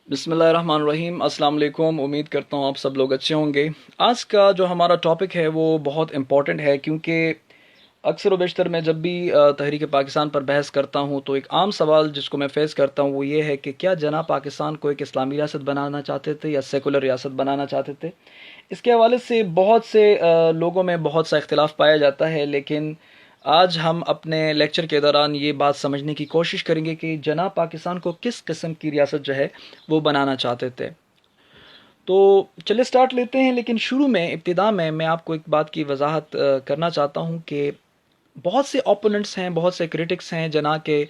بسم اللہ الرحمن الرحیم، السلام علیکم۔ امید کرتا ہوں آپ سب لوگ اچھے ہوں گے۔ آج کا جو ہمارا ٹاپک ہے وہ بہت امپورٹنٹ ہے، کیونکہ اکثر و بیشتر میں جب بھی تحریک پاکستان پر بحث کرتا ہوں تو ایک عام سوال جس کو میں فیس کرتا ہوں وہ یہ ہے کہ کیا جناح پاکستان کو ایک اسلامی ریاست بنانا چاہتے تھے یا سیکولر ریاست بنانا چاہتے تھے؟ اس کے حوالے سے بہت سے لوگوں میں بہت سا اختلاف پایا جاتا ہے، لیکن آج ہم اپنے لیکچر کے دوران یہ بات سمجھنے کی کوشش کریں گے کہ جناح پاکستان کو کس قسم کی ریاست جو ہے وہ بنانا چاہتے تھے۔ تو چلے سٹارٹ لیتے ہیں، لیکن شروع میں ابتدا میں آپ کو ایک بات کی وضاحت کرنا چاہتا ہوں کہ بہت سے اوپوننٹس ہیں، بہت سے کرٹکس ہیں جناح کے،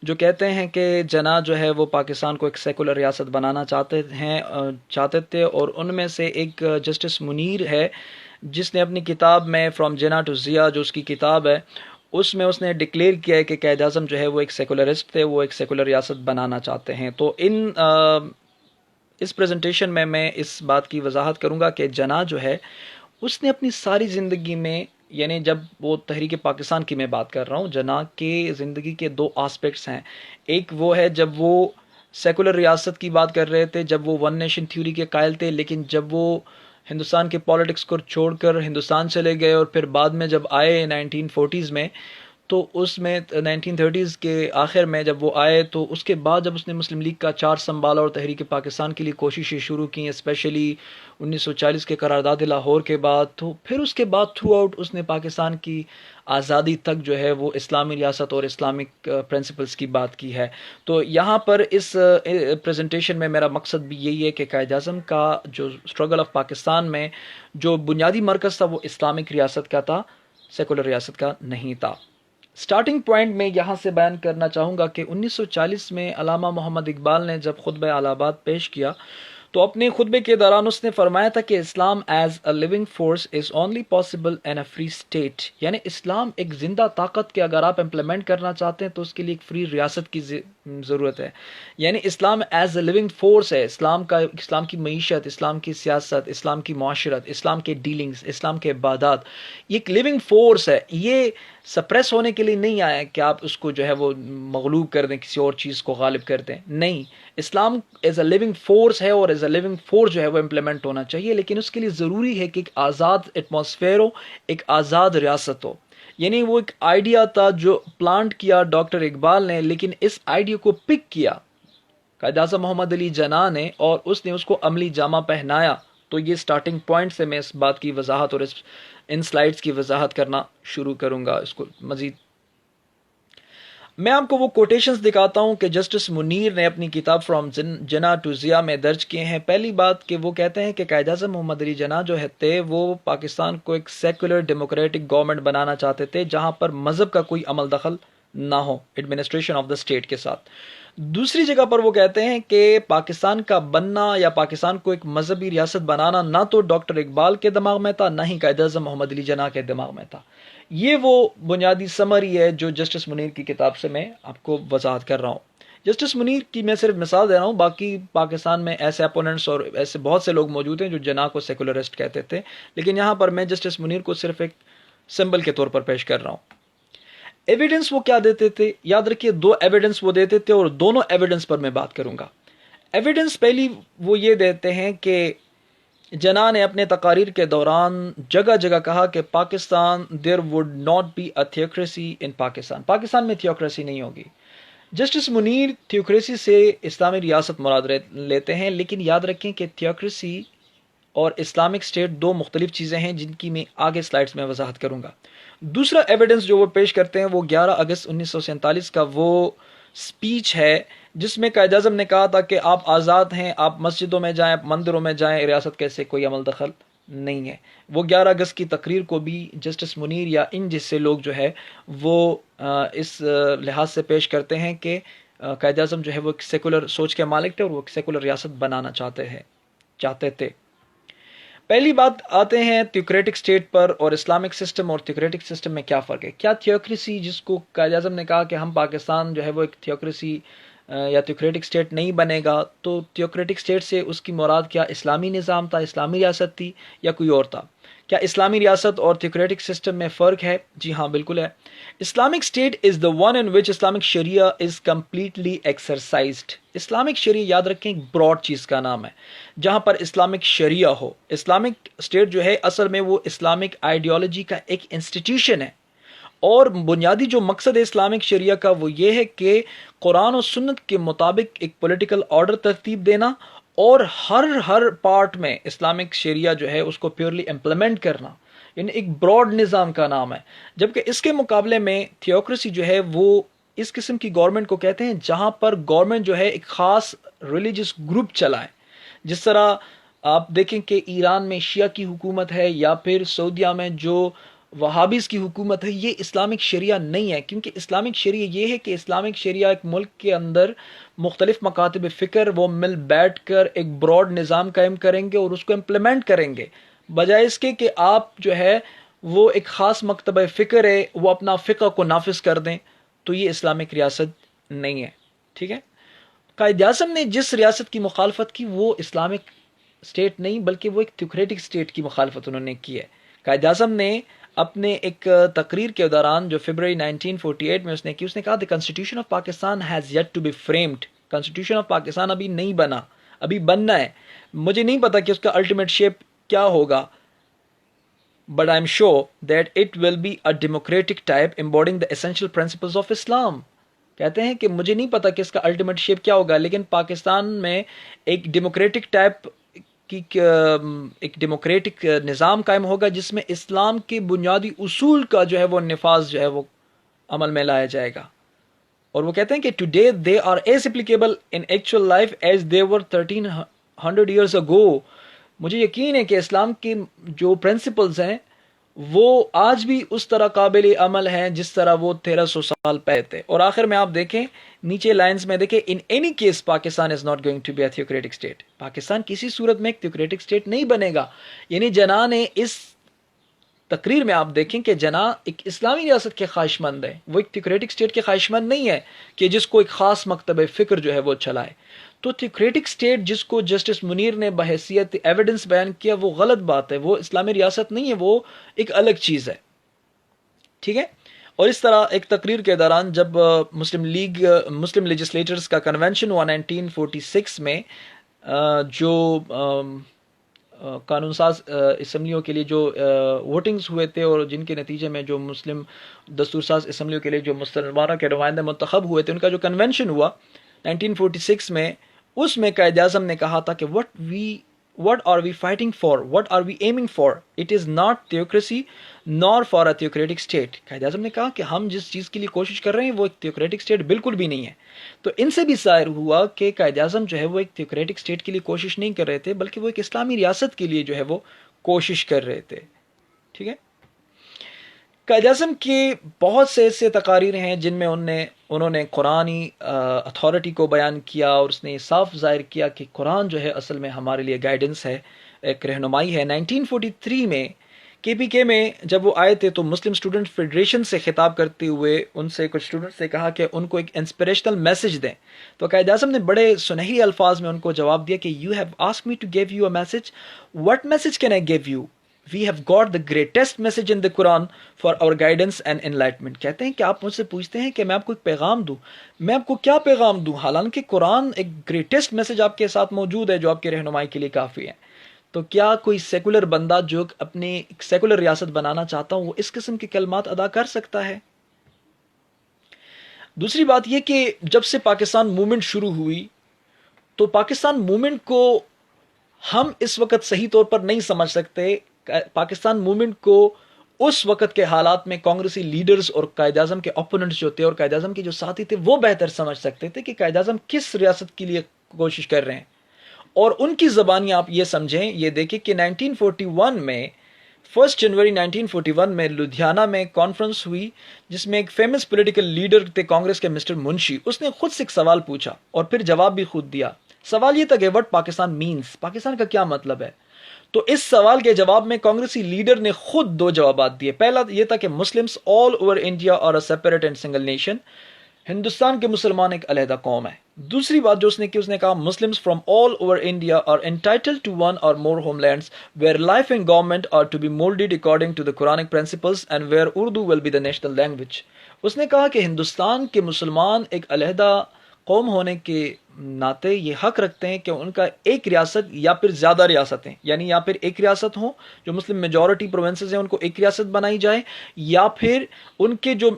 جو کہتے ہیں کہ جناح جو ہے وہ پاکستان کو ایک سیکولر ریاست بنانا چاہتے تھے، اور ان میں سے ایک جسٹس منیر ہے جس نے اپنی کتاب میں فرام جناح ٹو ضیاء، جو اس کی کتاب ہے، اس میں اس نے ڈکلیئر کیا ہے کہ قائد اعظم جو ہے وہ ایک سیکولرسٹ تھے، وہ ایک سیکولر ریاست بنانا چاہتے ہیں۔ تو اس پریزنٹیشن میں اس بات کی وضاحت کروں گا کہ جناح جو ہے اس نے اپنی ساری زندگی میں، یعنی جب وہ تحریک پاکستان کی میں بات کر رہا ہوں، جناح کے زندگی کے دو آسپیکٹس ہیں۔ ایک وہ ہے جب وہ سیکولر ریاست کی بات کر رہے تھے، جب وہ ون نیشن تھیوری کے قائل تھے، لیکن جب وہ ہندوستان کے پالیٹکس کو چھوڑ کر ہندوستان چلے گئے اور پھر بعد میں جب آئے 1940s میں، تو اس میں 1930s کے آخر میں جب وہ آئے تو اس کے بعد جب اس نے مسلم لیگ کا چارج سنبھالا اور تحریک پاکستان کے لیے کوششیں شروع کی، اسپیشلی 1940 کے قرارداد لاہور کے بعد، تو پھر اس کے بعد تھرو آؤٹ اس نے پاکستان کی آزادی تک جو ہے وہ اسلامی ریاست اور اسلامک پرنسپلز کی بات کی ہے۔ تو یہاں پر اس پریزنٹیشن میں میرا مقصد بھی یہی ہے کہ قائد اعظم کا جو اسٹرگل آف پاکستان میں جو بنیادی مرکز تھا وہ اسلامک ریاست کا تھا، سیکولر ریاست کا نہیں تھا۔ سٹارٹنگ پوائنٹ میں یہاں سے بیان کرنا چاہوں گا کہ 1940 میں علامہ محمد اقبال نے جب خطبہ الہ آباد پیش کیا تو اپنے خطبے کے دوران اس نے فرمایا تھا کہ Islam is a living force is only possible in a free state, یعنی اسلام ایک زندہ طاقت کے اگر آپ امپلیمنٹ کرنا چاہتے ہیں تو اس کے لیے ایک فری ریاست کی ضرورت ہے۔ یعنی اسلام ایز اے لیونگ فورس ہے، اسلام کی معیشت، اسلام کی سیاست، اسلام کی معاشرت، اسلام کے ڈیلنگز، اسلام کے عبادات، یہ ایک لیونگ فورس ہے۔ یہ سپریس ہونے کے لیے نہیں آیا کہ آپ اس کو جو ہے وہ مغلوب کر دیں، کسی اور چیز کو غالب کر دیں، نہیں، اسلام ایز اے لیونگ فورس ہے اور ایز اے لیونگ فورس جو ہے وہ امپلیمنٹ ہونا چاہیے، لیکن اس کے لیے ضروری ہے کہ ایک آزاد ایٹماسفیئر ہو، ایک آزاد ریاست ہو۔ یعنی وہ ایک آئیڈیا تھا جو پلانٹ کیا ڈاکٹر اقبال نے، لیکن اس آئیڈیا کو پک کیا قائد اعظم محمد علی جناح نے اور اس نے اس کو عملی جامہ پہنایا۔ تو یہ سٹارٹنگ پوائنٹ سے میں اس بات کی وضاحت اور ان سلائیڈز کی وضاحت کرنا شروع کروں گا۔ اس کو مزید میں آپ کو وہ کوٹیشنز دکھاتا ہوں کہ جسٹس منیر نے اپنی کتاب فرام جناح ٹو ضیاء میں درج کیے ہیں۔ پہلی بات کہ وہ کہتے ہیں کہ قائد اعظم محمد علی جناح جو تھے وہ پاکستان کو ایک سیکولر ڈیموکریٹک گورنمنٹ بنانا چاہتے تھے جہاں پر مذہب کا کوئی عمل دخل نہ ہو ایڈمنسٹریشن آف دا اسٹیٹ کے ساتھ۔ دوسری جگہ پر وہ کہتے ہیں کہ پاکستان کا بننا یا پاکستان کو ایک مذہبی ریاست بنانا نہ تو ڈاکٹر اقبال کے دماغ میں تھا، نہ ہی قائد اعظم محمد علی جناح کے دماغ میں تھا۔ یہ وہ بنیادی سمری ہے جو جسٹس منیر کی کتاب سے میں آپ کو وضاحت کر رہا ہوں۔ جسٹس منیر کی میں صرف مثال دے رہا ہوں، باقی پاکستان میں ایسے اپوننٹس اور ایسے بہت سے لوگ موجود ہیں جو جناح کو سیکولرسٹ کہتے تھے، لیکن یہاں پر میں جسٹس منیر کو صرف ایک سمبل کے طور پر پیش کر رہا ہوں۔ ایویڈنس وہ کیا دیتے تھے؟ یاد رکھیے دو ایویڈنس وہ دیتے تھے اور دونوں ایویڈنس پر میں بات کروں گا۔ ایویڈنس پہلی وہ یہ دیتے ہیں کہ جناح نے اپنے تقاریر کے دوران جگہ جگہ کہا کہ Pakistan there would not be a theocracy in Pakistan میں تھیوکریسی نہیں ہوگی۔ جسٹس منیر تھیوکریسی سے اسلامی ریاست مراد لیتے ہیں، لیکن یاد رکھیں کہ تھیوکریسی اور اسلامک اسٹیٹ دو مختلف چیزیں ہیں جن کی میں آگے سلائڈز میں وضاحت کروں گا۔ دوسرا ایویڈنس جو وہ پیش کرتے ہیں وہ 11 اگست 1947 کا وہ سپیچ ہے جس میں قائد اعظم نے کہا تھا کہ آپ آزاد ہیں، آپ مسجدوں میں جائیں، آپ مندروں میں جائیں، ریاست کیسے کوئی عمل دخل نہیں ہے۔ وہ 11 اگست کی تقریر کو بھی جسٹس منیر یا ان جیسے لوگ جو ہے وہ اس لحاظ سے پیش کرتے ہیں کہ قائد اعظم جو ہے وہ ایک سیکولر سوچ کے مالک تھے اور وہ ایک سیکولر ریاست بنانا چاہتے تھے۔ پہلی بات آتے ہیں تھیوکریٹک اسٹیٹ پر اور اسلامک سسٹم اور تھیوکریٹک سسٹم میں کیا فرق ہے۔ کیا تھیوکریسی جس کو قائد اعظم نے کہا کہ ہم پاکستان جو ہے وہ ایک تھیوکریسی یا تھیوکریٹک اسٹیٹ نہیں بنے گا، تو تھیوکریٹک اسٹیٹ سے اس کی مراد کیا اسلامی نظام تھا، اسلامی ریاست تھی یا کوئی اور تھا؟ کیا اسلامی ریاست اور تھیوکریٹک سسٹم میں فرق ہے؟ جی ہاں بالکل ہے. Islamic state is the one in which Islamic sharia is completely exercised. Islamic شریعہ یاد رکھیں ایک براڈ چیز کا نام ہے جہاں پر اسلامک شریعہ ہو. اسلامک اسٹیٹ جو ہے اصل میں وہ اسلامک آئیڈیالوجی کا ایک انسٹیٹیوشن ہے، اور بنیادی جو مقصد ہے اسلامک شریعہ کا وہ یہ ہے کہ قرآن و سنت کے مطابق ایک پولیٹیکل آرڈر ترتیب دینا، اور ہر پارٹ میں اسلامک شریعہ جو ہے اس کو پیورلی امپلیمنٹ کرنا، یعنی ایک براڈ نظام کا نام ہے. جبکہ اس کے مقابلے میں تھیوکریسی جو ہے وہ اس قسم کی گورنمنٹ کو کہتے ہیں جہاں پر گورنمنٹ جو ہے ایک خاص ریلیجس گروپ چلائے. جس طرح آپ دیکھیں کہ ایران میں شیعہ کی حکومت ہے، یا پھر سعودیہ میں جو وہابیز کی حکومت ہے، یہ اسلامک شریعہ نہیں ہے. کیونکہ اسلامک شریعہ یہ ہے کہ اسلامک شریعہ ایک ملک کے اندر مختلف مکاتب فکر وہ مل بیٹھ کر ایک براڈ نظام قائم کریں گے اور اس کو امپلیمنٹ کریں گے، بجائے اس کے کہ آپ جو ہے وہ ایک خاص مکتبہ فکر ہے وہ اپنا فقہ کو نافذ کر دیں. تو یہ اسلامک ریاست نہیں ہے. ٹھیک ہے. قائد اعظم نے جس ریاست کی مخالفت کی وہ اسلامک اسٹیٹ نہیں بلکہ وہ ایک تھیوکریٹک اسٹیٹ کی مخالفت انہوں نے کی ہے. قائد اعظم نے اپنے ایک تقریر کے دوران جو فروری 1948 میں اس نے کی، اس نے کہا the constitution of Pakistan has yet to be framed. constitution of Pakistan ابھی نہیں بنا، ابھی بننا ہے. مجھے نہیں پتا کہ اس کا الٹیمیٹ شیپ کیا ہوگا، but I'm sure that it will be a democratic type embodying the essential principles of Islam. کہتے ہیں کہ مجھے نہیں پتا کہ اس کا الٹیمیٹ شیپ کیا ہوگا، لیکن پاکستان میں ایک ڈیموکریٹک ٹائپ کی ایک ڈیموکریٹک نظام قائم ہوگا جس میں اسلام کے بنیادی اصول کا جو ہے وہ نفاذ جو ہے وہ عمل میں لایا جائے گا. اور وہ کہتے ہیں کہ today they are as applicable in actual life as they were 1300 years ago. مجھے یقین ہے کہ اسلام کے جو پرنسپلز ہیں وہ آج بھی اس طرح قابل عمل ہیں جس طرح وہ 1300 سال پہلے تھے. اور آخر میں آپ دیکھیں نیچے لائنز میں دیکھیں in any case Pakistan is not going to be a theocratic state. Pakistan کسی صورت میں ایک theocratic state نہیں بنے گا. یعنی جناح نے اس تقریر میں آپ دیکھیں کہ جناح ایک اسلامی ریاست کے خواہش مند ہے، وہ ایک تھیوکریٹک اسٹیٹ کے خواہش مند نہیں ہے کہ جس کو ایک خاص مکتبہ فکر جو ہے وہ چلائے. تو تھیوکریٹک اسٹیٹ جس کو جسٹس منیر نے بحیثیت ایویڈنس بیان کیا وہ غلط بات ہے، وہ اسلامی ریاست نہیں ہے، وہ ایک الگ چیز ہے. ٹھیک ہے. اور اس طرح ایک تقریر کے دوران جب مسلم لیجسلیٹرز کا کنونشن ہوا 1946 میں، جو قانون ساز اسمبلیوں کے لیے جو ووٹنگز ہوئے تھے اور جن کے نتیجے میں جو مسلم دستور ساز اسمبلیوں کے لیے جو مسلمانوں کے نمائندے منتخب ہوئے تھے، ان کا جو کنونشن ہوا 1946 میں، اس میں قائد اعظم نے کہا تھا کہ what are we fighting for, what are we aiming for, it is not theocracy nor for a theocratic state. Quaid Azam نے کہا کہ ہم جس چیز کے لیے کوشش کر رہے ہیں وہ ایک theocratic state بالکل بھی نہیں ہے. تو ان سے بھی ظاہر ہوا کہ قائد اعظم جو ہے وہ ایک theocratic state کے لیے کوشش نہیں کر رہے تھے بلکہ وہ ایک اسلامی ریاست کے لیے جو ہے وہ کوشش کر رہے تھے. ٹھیک ہے. قائد اعظم کی بہت سے ایسے تقاریر ہیں جن میں انہوں نے قرآنی اتھارٹی کو بیان کیا، اور اس نے صاف ظاہر کیا کہ قرآن جو ہے اصل میں ہمارے لیے گائیڈنس ہے، ایک رہنمائی ہے. 1943 میں KPK میں جب وہ آئے تھے تو مسلم اسٹوڈنٹ فیڈریشن سے خطاب کرتے ہوئے ان سے کچھ اسٹوڈنٹ سے کہا کہ ان کو ایک انسپریشنل میسج دیں. تو قائد اعظم نے بڑے سنہری الفاظ میں ان کو جواب دیا کہ you have asked me to give you a message, what message can I give you? We have got the greatest message in the Quran for our guidance and enlightenment. کہتے ہیں کہ آپ مجھ سے پوچھتے ہیں کہ میں آپ کو ایک پیغام دوں، میں آپ کو کیا پیغام دوں، حالانکہ قرآن ایک گریٹسٹ میسج آپ کے ساتھ موجود ہے جو آپ کی رہنمائی کے لیے کافی ہے. تو کیا کوئی سیکولر بندہ جو اپنی ایک سیکولر ریاست بنانا چاہتا ہوں وہ اس قسم کے کلمات ادا کر سکتا ہے؟ دوسری بات یہ کہ جب سے پاکستان موومنٹ شروع ہوئی تو پاکستان موومنٹ کو ہم اس وقت صحیح طور پر نہیں سمجھ سکتے. پاکستان موومنٹ کو اس وقت کے حالات میں کانگریسی لیڈرز اور قائد اعظم کے اپوننٹس جو تھے اور قائد اعظم کے جو ساتھی تھے وہ بہتر سمجھ سکتے تھے کہ قائد اعظم کس ریاست کے لیے کوشش کر رہے ہیں. اور ان کی زبانی آپ یہ سمجھیں، یہ دیکھیں کہ 1941 میں 1 جنوری 1941 میں لدھیانہ میں کانفرنس ہوئی جس میں ایک فیمس پولیٹیکل لیڈر تھے کانگریس کے مسٹر منشی. اس نے خود سے ایک سوال پوچھا اور پھر جواب بھی خود دیا. سوال یہ تھا کہ وٹ پاکستان مینس، پاکستان کا کیا مطلب ہے. تو اس سوال کے جواب میں کانگریسی لیڈر نے خود دو جوابات دیے. پہلا یہ تھا کہ مسلمس آل اوور انڈیا اور a separate and single nation, Hindustan کے مسلمان ایک علیحدہ قوم ہے. دوسری بات جو اس نے کہا Muslims from all over India are entitled to one or more home lands where life and government are to be moulded according to the Quranic principles and where Urdu will be the national language. اس نے کہا کہ ہندوستان کے مسلمان ایک علیحدہ قوم ہونے کے ناطے یہ حق رکھتے ہیں کہ ان کا ایک ریاست یا پھر زیادہ ریاستیں، یعنی یا پھر ایک ریاست ہوں جو مسلم میجورٹی پروونسز ہیں ان کو ایک ریاست بنائی جائے، یا پھر ان کے جو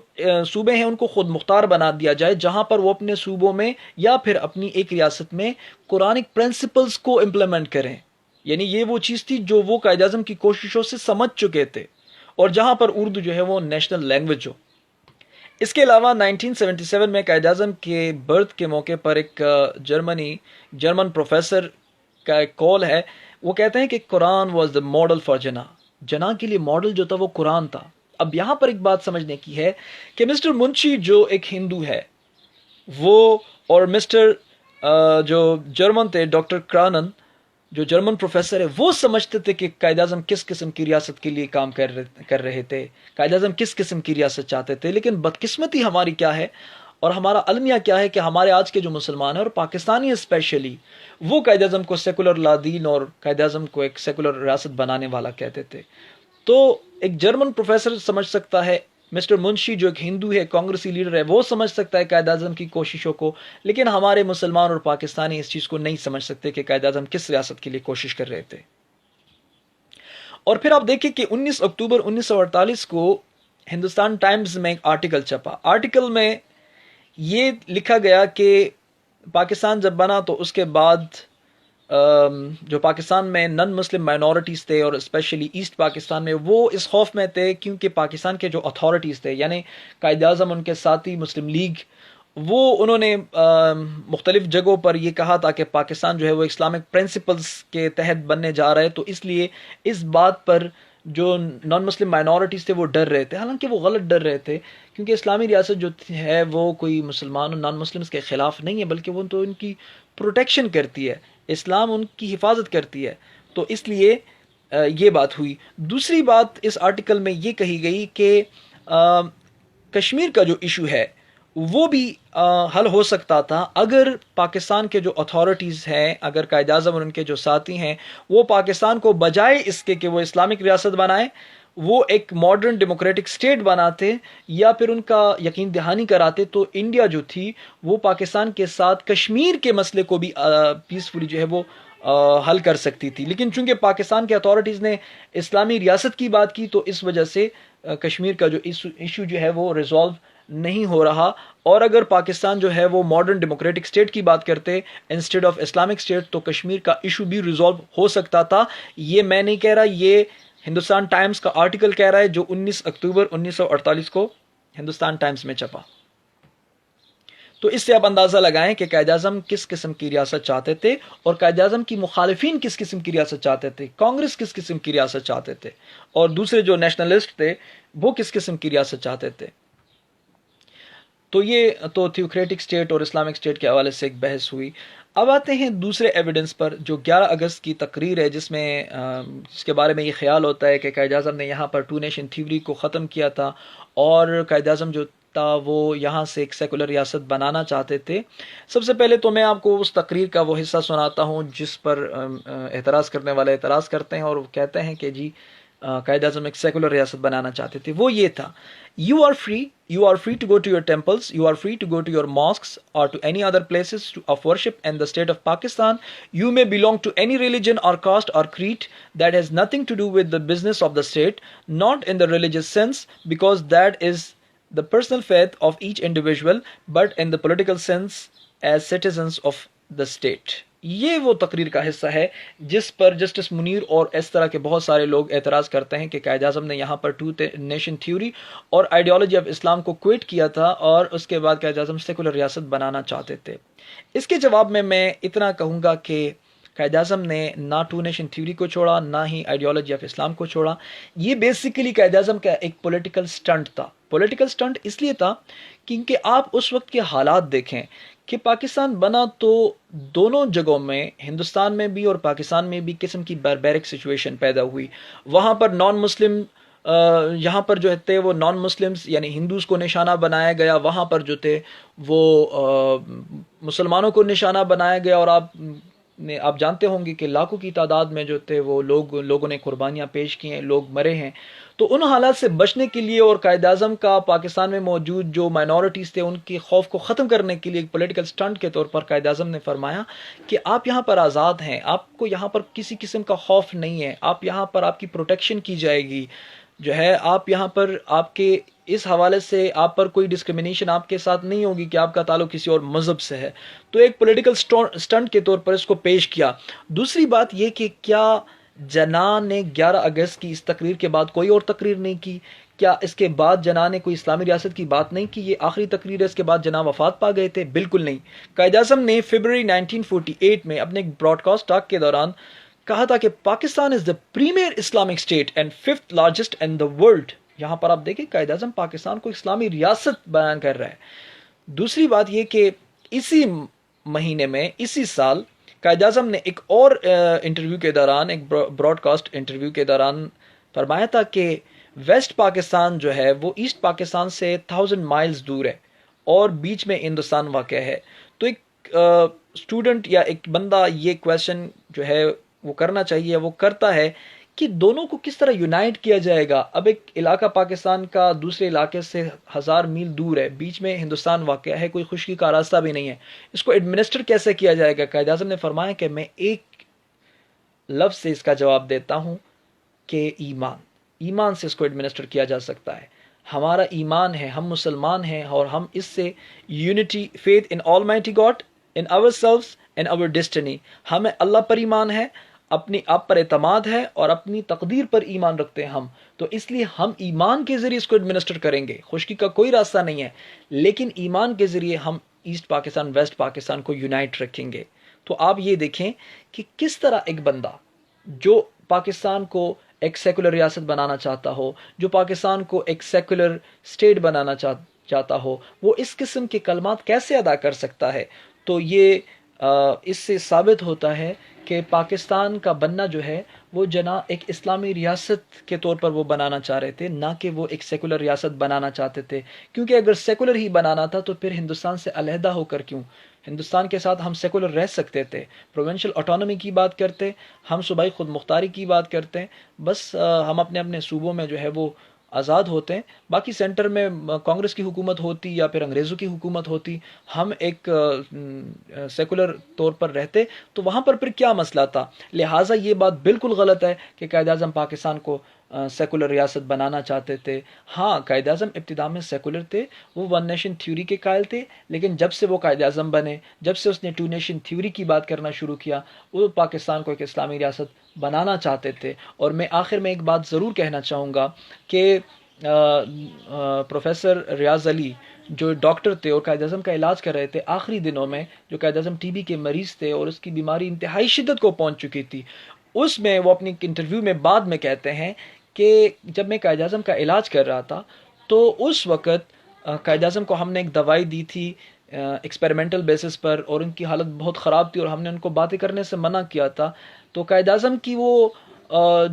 صوبے ہیں ان کو خود مختار بنا دیا جائے جہاں پر وہ اپنے صوبوں میں یا پھر اپنی ایک ریاست میں قرآنک پرنسپلز کو امپلیمنٹ کریں. یعنی یہ وہ چیز تھی جو وہ قائد اعظم کی کوششوں سے سمجھ چکے تھے، اور جہاں پر اردو جو ہے وہ نیشنل لینگویج ہو. اس کے علاوہ 1977 میں قائد اعظم کے برتھ کے موقع پر ایک جرمن پروفیسر کا ایک کال ہے. وہ کہتے ہیں کہ قرآن واز دا ماڈل فار جناح کے لیے ماڈل جو تھا وہ قرآن تھا. اب یہاں پر ایک بات سمجھنے کی ہے کہ مسٹر منشی جو ایک ہندو ہے وہ، اور مسٹر جو جرمن تھے ڈاکٹر کرانن جو جرمن پروفیسر ہے، وہ سمجھتے تھے کہ قائد اعظم کس قسم کی ریاست کے لیے کام کر رہے تھے، قائد اعظم کس قسم کی ریاست چاہتے تھے. لیکن بدقسمتی ہماری کیا ہے اور ہمارا المیہ کیا ہے کہ ہمارے آج کے جو مسلمان ہیں اور پاکستانی اسپیشلی، وہ قائد اعظم کو سیکولر لادین اور قائد اعظم کو ایک سیکولر ریاست بنانے والا کہتے تھے. تو ایک جرمن پروفیسر سمجھ سکتا ہے، مسٹر منشی جو ایک ہندو ہے، کانگریسی لیڈر ہے، وہ سمجھ سکتا ہے قائد اعظم کی کوششوں کو، لیکن ہمارے مسلمان اور پاکستانی اس چیز کو نہیں سمجھ سکتے کہ قائد اعظم کس ریاست کے لیے کوشش کر رہے تھے. اور پھر آپ دیکھیں کہ 19 اکتوبر 1948 کو ہندوستان ٹائمز میں ایک آرٹیکل چھپا. آرٹیکل میں یہ لکھا گیا کہ پاکستان جب بنا تو اس کے بعد جو پاکستان میں نن مسلم مائنورٹیز تھے اور اسپیشلی ایسٹ پاکستان میں، وہ اس خوف میں تھے کیونکہ پاکستان کے جو اتھارٹیز تھے، یعنی قائد اعظم، ان کے ساتھی مسلم لیگ، وہ انہوں نے مختلف جگہوں پر یہ کہا تھا کہ پاکستان جو ہے وہ اسلامک پرنسپلز کے تحت بننے جا رہا ہے. تو اس لیے اس بات پر جو نان مسلم مائنورٹیز تھے وہ ڈر رہے تھے. حالانکہ وہ غلط ڈر رہے تھے، کیونکہ اسلامی ریاست جو ہے وہ کوئی مسلمان اور نان مسلمز کے خلاف نہیں ہے، بلکہ وہ تو ان کی پروٹیکشن کرتی ہے، اسلام ان کی حفاظت کرتی ہے. تو اس لیے یہ بات ہوئی. دوسری بات اس آرٹیکل میں یہ کہی گئی کہ کشمیر کا جو ایشو ہے وہ بھی حل ہو سکتا تھا اگر پاکستان کے جو اتھارٹیز ہیں، اگر قائد اعظم اور ان کے جو ساتھی ہیں وہ پاکستان کو بجائے اس کے کہ وہ اسلامک ریاست بنائیں، وہ ایک ماڈرن ڈیموکریٹک سٹیٹ بناتے یا پھر ان کا یقین دہانی کراتے، تو انڈیا جو تھی وہ پاکستان کے ساتھ کشمیر کے مسئلے کو بھی پیسفلی جو ہے وہ حل کر سکتی تھی. لیکن چونکہ پاکستان کے اتھارٹیز نے اسلامی ریاست کی بات کی تو اس وجہ سے کشمیر کا جو ایشو جو ہے وہ ریزالو نہیں ہو رہا. اور اگر پاکستان جو ہے وہ ماڈرن ڈیموکریٹک سٹیٹ کی بات کرتے انسٹیڈ آف اسلامک سٹیٹ تو کشمیر کا ایشو بھی ریزالو ہو سکتا تھا. یہ میں نہیں کہہ رہا، یہ ہندوستان ٹائمز کا آرٹیکل کہہ رہا ہے جو 19 اکتوبر 1948 کو ہندوستان ٹائمز میں چھپا. تو اس سے آپ اندازہ لگائیں کہ قائد اعظم کس قسم کی ریاست چاہتے تھے اور قائد اعظم کی مخالفین کس قسم کی ریاست چاہتے تھے، کانگریس کس قسم کی ریاست چاہتے تھے، اور دوسرے جو نیشنلسٹ تھے وہ کس قسم کی ریاست چاہتے تھے. تو یہ تو تھیوکریٹک سٹیٹ اور اسلامک سٹیٹ کے حوالے سے ایک بحث ہوئی. اب آتے ہیں دوسرے ایویڈنس پر جو 11 اگست کی تقریر ہے، جس کے بارے میں یہ خیال ہوتا ہے کہ قائد اعظم نے یہاں پر ٹو نیشن تھیوری کو ختم کیا تھا اور قائد اعظم جو تھا وہ یہاں سے ایک سیکولر ریاست بنانا چاہتے تھے. سب سے پہلے تو میں آپ کو اس تقریر کا وہ حصہ سناتا ہوں جس پر اعتراض کرنے والے اعتراض کرتے ہیں اور وہ کہتے ہیں کہ جی قائد اعظم ایک سیکولر ریاست بنانا چاہتے تھے. وہ یہ تھا: You are free to go to your temples, you are free to go to your mosques or to any other places of worship in the state of Pakistan. You may belong to any religion or caste or creed. That has nothing to do with the business of the state, not in the religious sense, because that is the personal faith of each individual, but in the political sense as citizens of the state. یہ وہ تقریر کا حصہ ہے جس پر justice Munir اور اس طرح کے بہت سارے لوگ اعتراض کرتے ہیں کہ قائد اعظم نے یہاں پر ٹو نیشن تھیوری اور آئیڈیالوجی آف اسلام کو کوئٹ کیا تھا اور اس کے بعد قائد اعظم سیکولر ریاست بنانا چاہتے تھے. اس کے جواب میں اتنا کہوں گا کہ قائد اعظم نے نہ ٹو نیشن تھیوری کو چھوڑا نہ ہی آئیڈیالوجی آف اسلام کو چھوڑا. یہ بیسیکلی قائد اعظم کا ایک پولیٹیکل سٹنٹ تھا. پولیٹیکل سٹنٹ اس لیے تھا کیونکہ آپ اس وقت کے حالات دیکھیں کہ پاکستان بنا تو دونوں جگہوں میں، ہندوستان میں بھی اور پاکستان میں بھی، قسم کی باربیرک سچویشن پیدا ہوئی. وہاں پر نان مسلم یہاں پر جو تھے وہ نان مسلمز یعنی ہندوز کو نشانہ بنایا گیا، وہاں پر جو تھے وہ مسلمانوں کو نشانہ بنایا گیا، اور آپ جانتے ہوں گے کہ لاکھوں کی تعداد میں جو تھے وہ لوگوں نے قربانیاں پیش کی ہیں، لوگ مرے ہیں۔ تو ان حالات سے بچنے کے لیے اور قائد اعظم کا پاکستان میں موجود جو مائنورٹیز تھے ان کے خوف کو ختم کرنے کے لیے ایک پولیٹیکل سٹنٹ کے طور پر قائد اعظم نے فرمایا کہ آپ یہاں پر آزاد ہیں، آپ کو یہاں پر کسی قسم کا خوف نہیں ہے، آپ یہاں پر آپ کی پروٹیکشن کی جائے گی، جو ہے آپ یہاں پر آپ کے اس حوالے سے آپ پر کوئی ڈسکرمنیشن آپ کے ساتھ نہیں ہوگی کہ آپ کا تعلق کسی اور مذہب سے ہے۔ تو ایک پولیٹیکل سٹنٹ کے طور پر اس کو پیش کیا۔ دوسری بات یہ کہ کیا جناح نے 11 اگست کی اس تقریر کے بعد کوئی اور تقریر نہیں کی؟ کیا اس کے بعد جناح نے کوئی اسلامی ریاست کی بات نہیں کی؟ یہ آخری تقریر ہے، اس کے بعد جناح وفات پا گئے تھے؟ بالکل نہیں۔ قائد اعظم نے فروری 1948 میں اپنے براڈ کاسٹ ٹاک کے دوران کہا تھا کہ Pakistan is the premier Islamic state and fifth largest in the world. یہاں پر آپ دیکھیں قائد اعظم پاکستان کو اسلامی ریاست بیان کر رہا ہے۔ دوسری بات یہ کہ اسی مہینے میں اسی سال قائد اعظم نے ایک اور انٹرویو کے دوران، ایک براڈ کاسٹ انٹرویو کے دوران فرمایا تھا کہ ویسٹ پاکستان جو ہے وہ ایسٹ پاکستان سے 1000 مائلز دور ہے اور بیچ میں ہندوستان واقع ہے۔ تو ایک اسٹوڈنٹ یا ایک بندہ یہ کویشچن جو ہے وہ کرنا چاہیے، وہ کرتا ہے کہ دونوں کو کس طرح یونائٹ کیا جائے گا؟ اب ایک علاقہ پاکستان کا دوسرے علاقے سے 1000 میل دور ہے، بیچ میں ہندوستان واقع ہے، کوئی خشکی کا راستہ بھی نہیں ہے، اس کو ایڈمنسٹر کیسے کیا جائے گا؟ قائد اعظم نے فرمایا کہ میں ایک لفظ سے اس کا جواب دیتا ہوں کہ ایمان سے اس کو ایڈمنسٹر کیا جا سکتا ہے۔ ہمارا ایمان ہے، ہم مسلمان ہیں، اور ہم اس سے unity, faith in almighty God, in ourselves in our destiny, ہمیں اللہ پر ایمان ہے، اپنی آپ پر اعتماد ہے، اور اپنی تقدیر پر ایمان رکھتے ہیں ہم، تو اس لیے ہم ایمان کے ذریعے اس کو ایڈمنسٹر کریں گے، خشکی کا کوئی راستہ نہیں ہے، لیکن ایمان کے ذریعے ہم ایسٹ پاکستان ویسٹ پاکستان کو یونائٹ رکھیں گے۔ تو آپ یہ دیکھیں کہ کس طرح ایک بندہ جو پاکستان کو ایک سیکولر ریاست بنانا چاہتا ہو، جو پاکستان کو ایک سیکولر اسٹیٹ بنانا چاہتا ہو، وہ اس قسم کے کلمات کیسے ادا کر سکتا ہے؟ تو یہ اس سے ثابت ہوتا ہے کہ پاکستان کا بننا جو ہے وہ جناح ایک اسلامی ریاست کے طور پر وہ بنانا چاہ رہے تھے، نہ کہ وہ ایک سیکولر ریاست بنانا چاہتے تھے، کیونکہ اگر سیکولر ہی بنانا تھا تو پھر ہندوستان سے علیحدہ ہو کر کیوں؟ ہندوستان کے ساتھ ہم سیکولر رہ سکتے تھے، پروونشل آٹونومی کی بات کرتے، ہم صوبائی خود مختاری کی بات کرتے، بس ہم اپنے اپنے صوبوں میں جو ہے وہ آزاد ہوتے ہیں، باقی سینٹر میں کانگریس کی حکومت ہوتی یا پھر انگریزوں کی حکومت ہوتی، ہم ایک سیکولر طور پر رہتے، تو وہاں پر پھر کیا مسئلہ تھا؟ لہٰذا یہ بات بالکل غلط ہے کہ قائد اعظم پاکستان کو سیکولر ریاست بنانا چاہتے تھے۔ ہاں، قائد اعظم ابتدا میں سیکولر تھے، وہ ون نیشن تھیوری کے قائل تھے، لیکن جب سے وہ قائد اعظم بنے، جب سے اس نے ٹو نیشن تھیوری کی بات کرنا شروع کیا، وہ پاکستان کو ایک اسلامی ریاست بنانا چاہتے تھے۔ اور میں آخر میں ایک بات ضرور کہنا چاہوں گا کہ پروفیسر ریاض علی جو ڈاکٹر تھے اور قائد اعظم کا علاج کر رہے تھے آخری دنوں میں، جو قائد اعظم ٹی بی کے مریض تھے اور اس کی بیماری انتہائی شدت کو پہنچ چکی تھی، اس میں وہ اپنی انٹرویو میں بعد میں کہتے ہیں کہ جب میں قائد اعظم کا علاج کر رہا تھا تو اس وقت قائد اعظم کو ہم نے ایک دوائی دی تھی ایکسپیریمنٹل بیسس پر، اور ان کی حالت بہت خراب تھی اور ہم نے ان کو باتیں کرنے سے منع کیا تھا، تو قائد اعظم کی وہ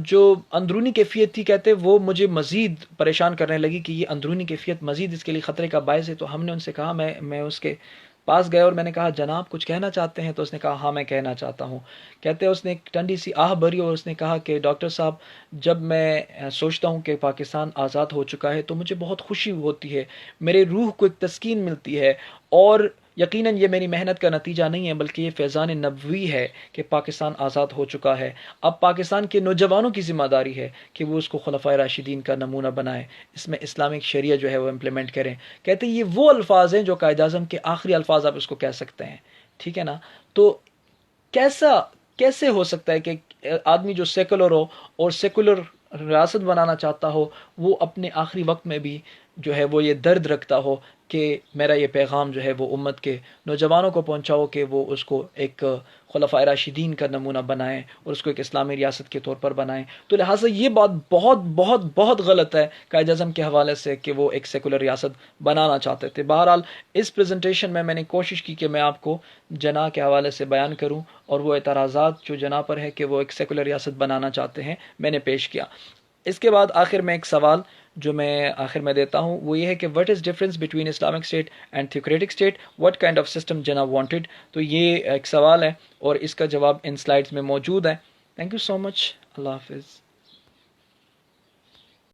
جو اندرونی کیفیت تھی، کہتے وہ مجھے مزید پریشان کرنے لگی کہ یہ اندرونی کیفیت مزید اس کے لیے خطرے کا باعث ہے۔ تو ہم نے ان سے کہا، میں اس کے پاس گئے اور میں نے کہا جناب کچھ کہنا چاہتے ہیں؟ تو اس نے کہا ہاں میں کہنا چاہتا ہوں۔ کہتے اس نے ایک ٹھنڈی سی آہ بھری اور اس نے کہا کہ ڈاکٹر صاحب، جب میں سوچتا ہوں کہ پاکستان آزاد ہو چکا ہے تو مجھے بہت خوشی ہوتی ہے، میرے روح کو ایک تسکین ملتی ہے، اور یقیناً یہ میری محنت کا نتیجہ نہیں ہے بلکہ یہ فیضان نبوی ہے کہ پاکستان آزاد ہو چکا ہے۔ اب پاکستان کے نوجوانوں کی ذمہ داری ہے کہ وہ اس کو خلفائے راشدین کا نمونہ بنائیں، اس میں اسلامک شریعہ جو ہے وہ امپلیمنٹ کریں۔ کہتے یہ وہ الفاظ ہیں جو قائد اعظم کے آخری الفاظ آپ اس کو کہہ سکتے ہیں، ٹھیک ہے نا؟ تو کیسے ہو سکتا ہے کہ آدمی جو سیکولر ہو اور سیکولر ریاست بنانا چاہتا ہو، وہ اپنے آخری وقت میں بھی جو ہے وہ یہ درد رکھتا ہو کہ میرا یہ پیغام جو ہے وہ امت کے نوجوانوں کو پہنچاؤ کہ وہ اس کو ایک خلفائے راشدین کا نمونہ بنائیں اور اس کو ایک اسلامی ریاست کے طور پر بنائیں۔ تو لہٰذا یہ بات بہت بہت بہت غلط ہے قائد اعظم کے حوالے سے کہ وہ ایک سیکولر ریاست بنانا چاہتے تھے۔ بہرحال اس پریزنٹیشن میں نے کوشش کی کہ میں آپ کو جناح کے حوالے سے بیان کروں، اور وہ اعتراضات جو جناح پر ہے کہ وہ ایک سیکولر ریاست بنانا چاہتے ہیں میں نے پیش کیا۔ اس کے بعد آخر میں ایک سوال جو میں آخر میں دیتا ہوں وہ یہ ہے کہ what is difference between Islamic state and theocratic state, what kind of system Jinnah wanted. تو یہ ایک سوال ہے اور اس کا جواب ان سلائڈز میں موجود ہے. تھینک یو سو مچ. اللہ حافظ.